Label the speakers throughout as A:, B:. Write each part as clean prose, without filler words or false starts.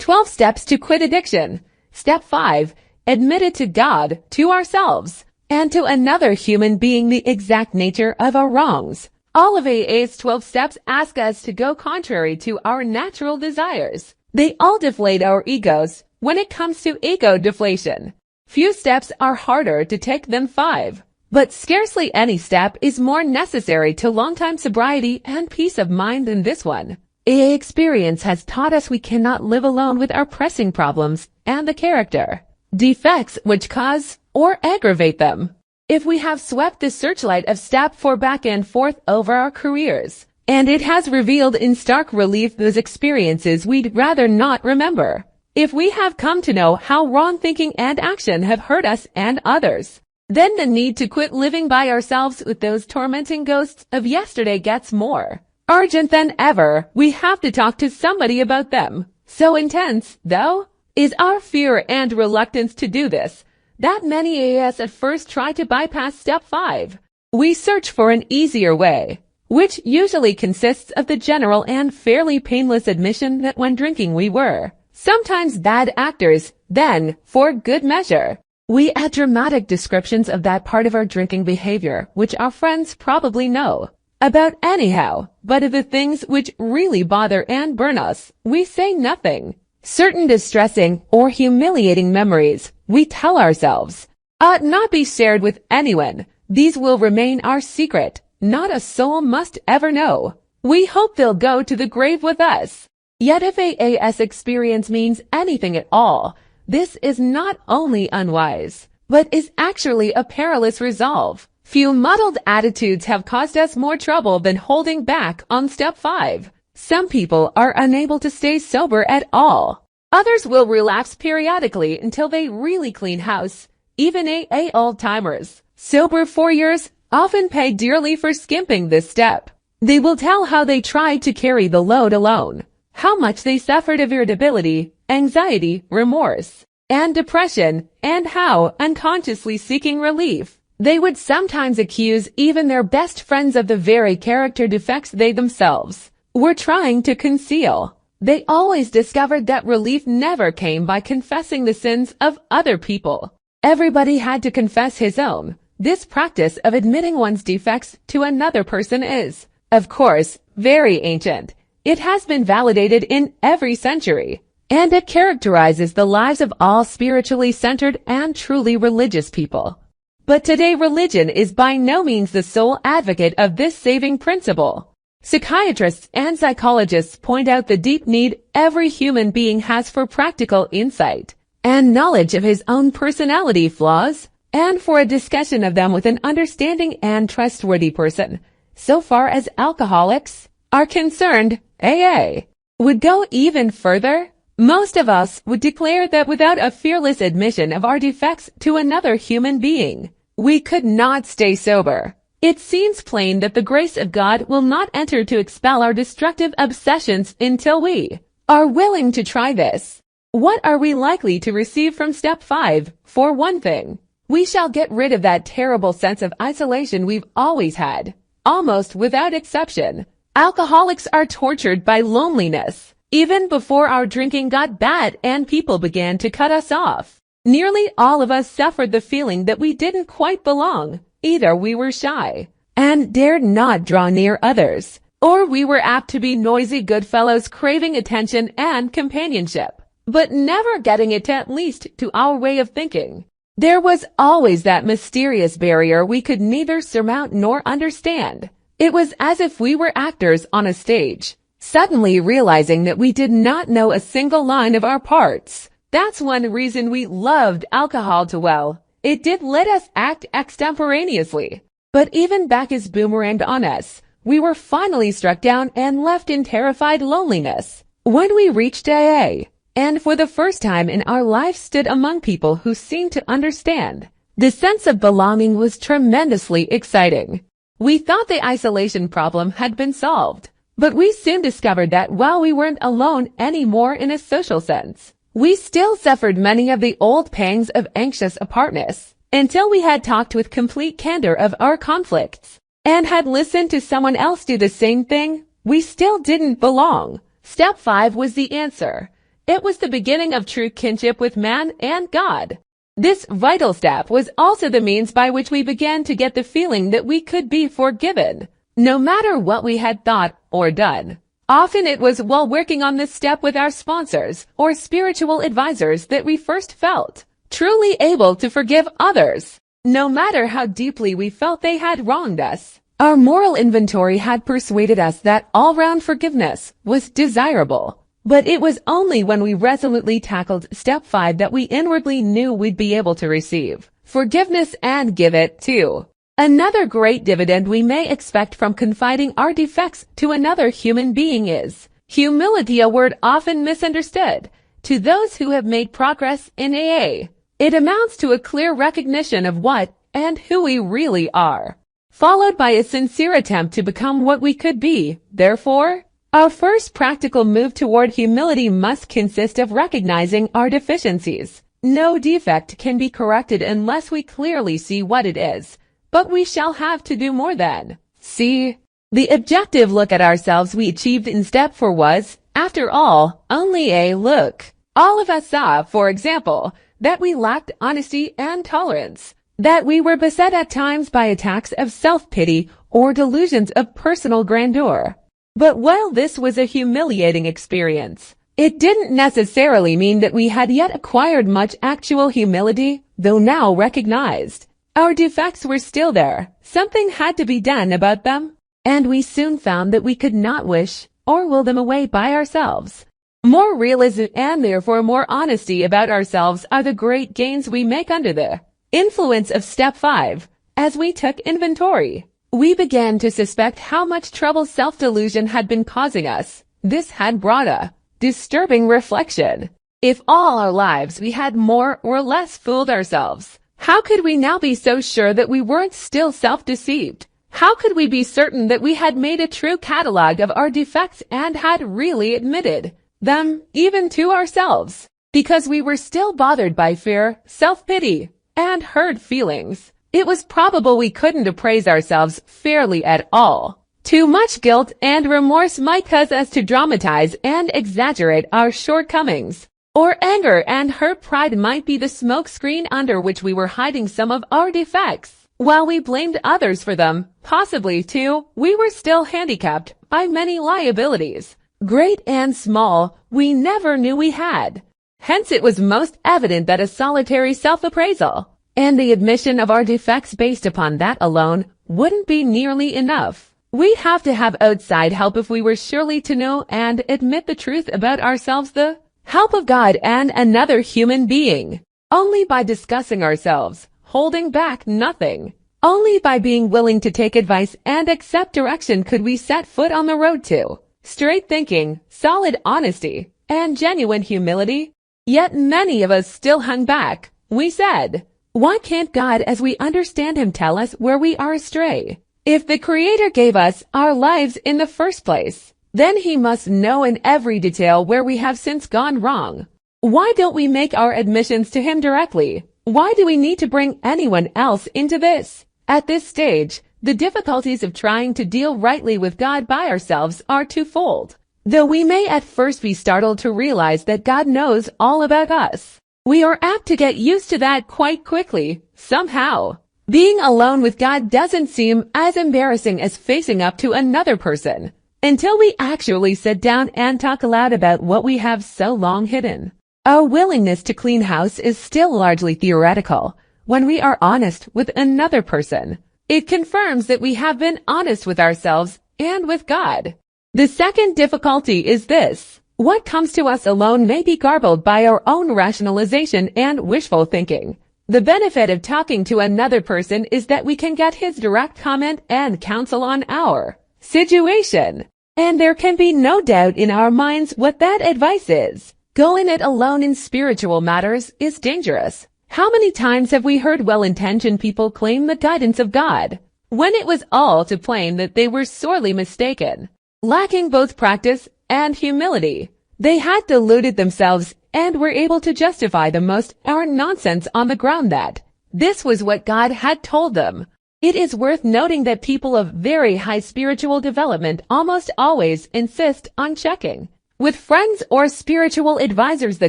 A: 12 steps to quit addiction. Step 5. Admit it to God, to ourselves, and to another human being the exact nature of our wrongs. All of AA's 12 steps ask us to go contrary to our natural desires. They all deflate our egos when it comes to ego deflation. Few steps are harder to take than 5. But scarcely any step is more necessary to long-time sobriety and peace of mind than this one. AA experience has taught us we cannot live alone with our pressing problems and the character defects which cause or aggravate them. If we have swept the searchlight of step 4 back and forth over our careers, and it has revealed in stark relief those experiences we'd rather not remember. If we have come to know how wrong thinking and action have hurt us and others, then the need to quit living by ourselves with those tormenting ghosts of yesterday gets more urgent than ever. We have to talk to somebody about them. So intense, though, is our fear and reluctance to do this, that many AAs at first try to bypass step 5. We search for an easier way, which usually consists of the general and fairly painless admission that when drinking we were sometimes bad actors. Then, for good measure, we add dramatic descriptions of that part of our drinking behavior which our friends probably know about anyhow, but of the things which really bother and burn us, we say nothing. Certain distressing or humiliating memories, we tell ourselves, ought not be shared with anyone. These will remain our secret. Not a soul must ever know. We hope they'll go to the grave with us. Yet if AAS experience means anything at all, this is not only unwise, but is actually a perilous resolve. Few muddled attitudes have caused us more trouble than holding back on step 5. Some people are unable to stay sober at all. Others will relapse periodically until they really clean house. Even AA old-timers, sober 4 years, often pay dearly for skimping this step. They will tell how they tried to carry the load alone, how much they suffered of irritability, anxiety, remorse, and depression, and how, unconsciously seeking relief, they would sometimes accuse even their best friends of the very character defects they themselves were trying to conceal. They always discovered that relief never came by confessing the sins of other people. Everybody had to confess his own. This practice of admitting one's defects to another person is, of course, very ancient. It has been validated in every century, and it characterizes the lives of all spiritually centered and truly religious people. But today religion is by no means the sole advocate of this saving principle. Psychiatrists and psychologists point out the deep need every human being has for practical insight and knowledge of his own personality flaws, and for a discussion of them with an understanding and trustworthy person. So far as alcoholics are concerned, AA would go even further. Most of us would declare that without a fearless admission of our defects to another human being, we could not stay sober. It seems plain that the grace of God will not enter to expel our destructive obsessions until we are willing to try this. What are we likely to receive from step 5? For one thing, we shall get rid of that terrible sense of isolation we've always had. Almost without exception, alcoholics are tortured by loneliness. Even before our drinking got bad and people began to cut us off, nearly all of us suffered the feeling that we didn't quite belong. Either we were shy and dared not draw near others, or we were apt to be noisy good fellows craving attention and companionship, but never getting it at least to our way of thinking. There was always that mysterious barrier we could neither surmount nor understand. It was as if we were actors on a stage, suddenly realizing that we did not know a single line of our parts. That's one reason we loved alcohol too well. It did let us act extemporaneously. But even back as boomeranged on us, we were finally struck down and left in terrified loneliness. When we reached AA, and for the first time in our life stood among people who seemed to understand, the sense of belonging was tremendously exciting. We thought the isolation problem had been solved, but we soon discovered that while we weren't alone anymore in a social sense, we still suffered many of the old pangs of anxious apartness. Until we had talked with complete candor of our conflicts and had listened to someone else do the same thing, we still didn't belong. Step 5 was the answer. It was the beginning of true kinship with man and God. This vital step was also the means by which we began to get the feeling that we could be forgiven, no matter what we had thought or done. Often it was while working on this step with our sponsors or spiritual advisors that we first felt truly able to forgive others, no matter how deeply we felt they had wronged us. Our moral inventory had persuaded us that all-round forgiveness was desirable. But it was only when we resolutely tackled step 5 that we inwardly knew we'd be able to receive forgiveness and give it too. Another great dividend we may expect from confiding our defects to another human being is humility, a word often misunderstood. To those who have made progress in AA, it amounts to a clear recognition of what and who we really are, followed by a sincere attempt to become what we could be. Therefore, our first practical move toward humility must consist of recognizing our deficiencies. No defect can be corrected unless we clearly see what it is, but we shall have to do more than see. The objective look at ourselves we achieved in step 4 was, after all, only a look. All of us saw, for example, that we lacked honesty and tolerance, that we were beset at times by attacks of self-pity or delusions of personal grandeur. But while this was a humiliating experience, it didn't necessarily mean that we had yet acquired much actual humility, though now recognized. Our defects were still there. Something had to be done about them, and we soon found that we could not wish or will them away by ourselves. More realism and therefore more honesty about ourselves are the great gains we make under the influence of step 5. As we took inventory, we began to suspect how much trouble self-delusion had been causing us. This had brought a disturbing reflection. If all our lives we had more or less fooled ourselves, how could we now be so sure that we weren't still self-deceived? How could we be certain that we had made a true catalog of our defects and had really admitted them, even to ourselves? Because we were still bothered by fear, self-pity, and hurt feelings, it was probable we couldn't appraise ourselves fairly at all. Too much guilt and remorse might cause us to dramatize and exaggerate our shortcomings. Or anger and hurt pride might be the smokescreen under which we were hiding some of our defects. While we blamed others for them, possibly, too, we were still handicapped by many liabilities, great and small, we never knew we had. Hence it was most evident that a solitary self-appraisal and the admission of our defects based upon that alone wouldn't be nearly enough. We'd have to have outside help if we were surely to know and admit the truth about ourselves, the help of God and another human being. Only by discussing ourselves, holding back nothing, only by being willing to take advice and accept direction could we set foot on the road to straight thinking, solid honesty, and genuine humility. Yet many of us still hung back. We said, why can't God as we understand him tell us where we are astray? If the Creator gave us our lives in the first place, then he must know in every detail where we have since gone wrong. Why don't we make our admissions to him directly? Why do we need to bring anyone else into this? At this stage, the difficulties of trying to deal rightly with God by ourselves are twofold. Though we may at first be startled to realize that God knows all about us, we are apt to get used to that quite quickly, somehow. Being alone with God doesn't seem as embarrassing as facing up to another person, until we actually sit down and talk aloud about what we have so long hidden. Our willingness to clean house is still largely theoretical. When we are honest with another person, it confirms that we have been honest with ourselves and with God. The second difficulty is this. What comes to us alone may be garbled by our own rationalization and wishful thinking. The benefit of talking to another person is that we can get his direct comment and counsel on our situation. And there can be no doubt in our minds what that advice is. Going it alone in spiritual matters is dangerous. How many times have we heard well-intentioned people claim the guidance of God, when it was all too plain that they were sorely mistaken? Lacking both practice and humility, they had deluded themselves and were able to justify the most arrant nonsense on the ground that this was what God had told them. It is worth noting that people of very high spiritual development almost always insist on checking with friends or spiritual advisors the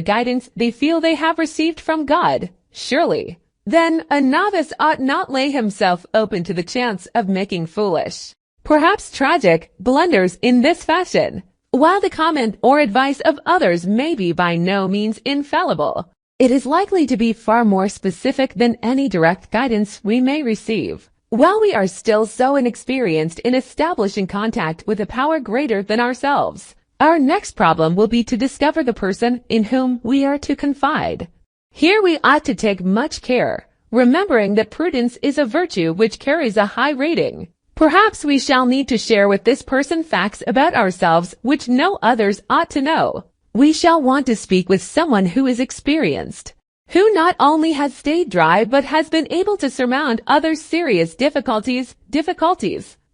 A: guidance they feel they have received from God, surely, then a novice ought not lay himself open to the chance of making foolish, perhaps tragic, blunders in this fashion. While the comment or advice of others may be by no means infallible, it is likely to be far more specific than any direct guidance we may receive. While we are still so inexperienced in establishing contact with a power greater than ourselves, our next problem will be to discover the person in whom we are to confide. Here we ought to take much care, remembering that prudence is a virtue which carries a high rating. Perhaps we shall need to share with this person facts about ourselves which no others ought to know. We shall want to speak with someone who is experienced, who not only has stayed dry but has been able to surmount other serious difficulties.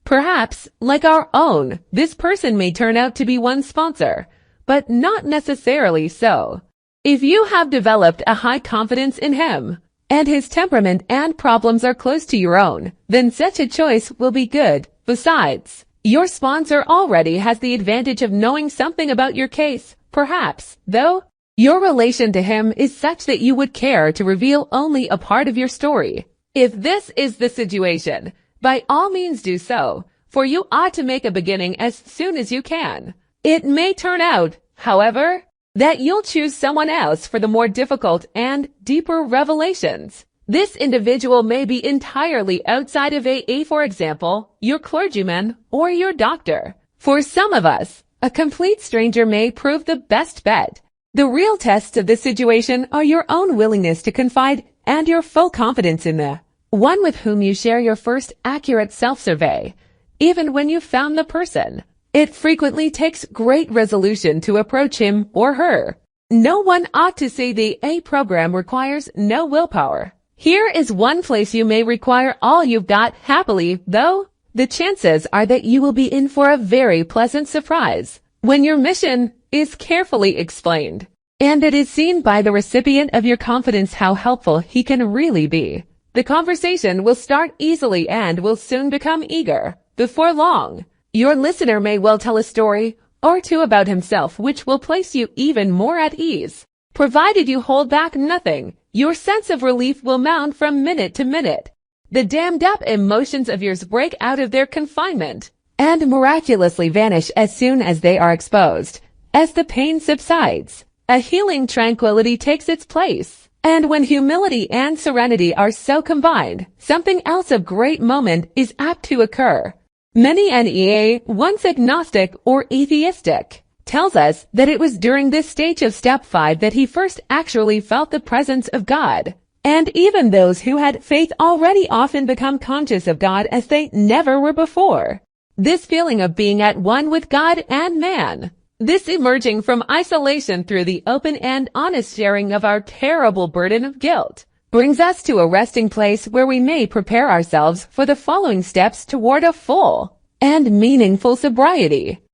A: Perhaps, like our own, this person may turn out to be one's sponsor, but not necessarily so. If you have developed a high confidence in him, and his temperament and problems are close to your own, then such a choice will be good. Besides, your sponsor already has the advantage of knowing something about your case, perhaps, though your relation to him is such that you would care to reveal only a part of your story. If this is the situation, by all means do so, for you ought to make a beginning as soon as you can. It may turn out, however, that you'll choose someone else for the more difficult and deeper revelations. This individual may be entirely outside of AA, for example, your clergyman or your doctor. For some of us, a complete stranger may prove the best bet. The real tests of this situation are your own willingness to confide and your full confidence in the one with whom you share your first accurate self-survey. Even when you've found the person, it frequently takes great resolution to approach him or her. No one ought to say the A program requires no willpower. Here is one place you may require all you've got. Happily, though, the chances are that you will be in for a very pleasant surprise when your mission is carefully explained, and it is seen by the recipient of your confidence how helpful he can really be. The conversation will start easily and will soon become eager. Before long, your listener may well tell a story or two about himself which will place you even more at ease. Provided you hold back nothing, your sense of relief will mount from minute to minute. The dammed up emotions of yours break out of their confinement and miraculously vanish as soon as they are exposed. As the pain subsides, a healing tranquility takes its place. And when humility and serenity are so combined, something else of great moment is apt to occur. Many an EA, once agnostic or atheistic, tells us that it was during this stage of step 5 that he first actually felt the presence of God. And even those who had faith already often become conscious of God as they never were before. This feeling of being at one with God and man, this emerging from isolation through the open and honest sharing of our terrible burden of guilt, brings us to a resting place where we may prepare ourselves for the following steps toward a full and meaningful sobriety.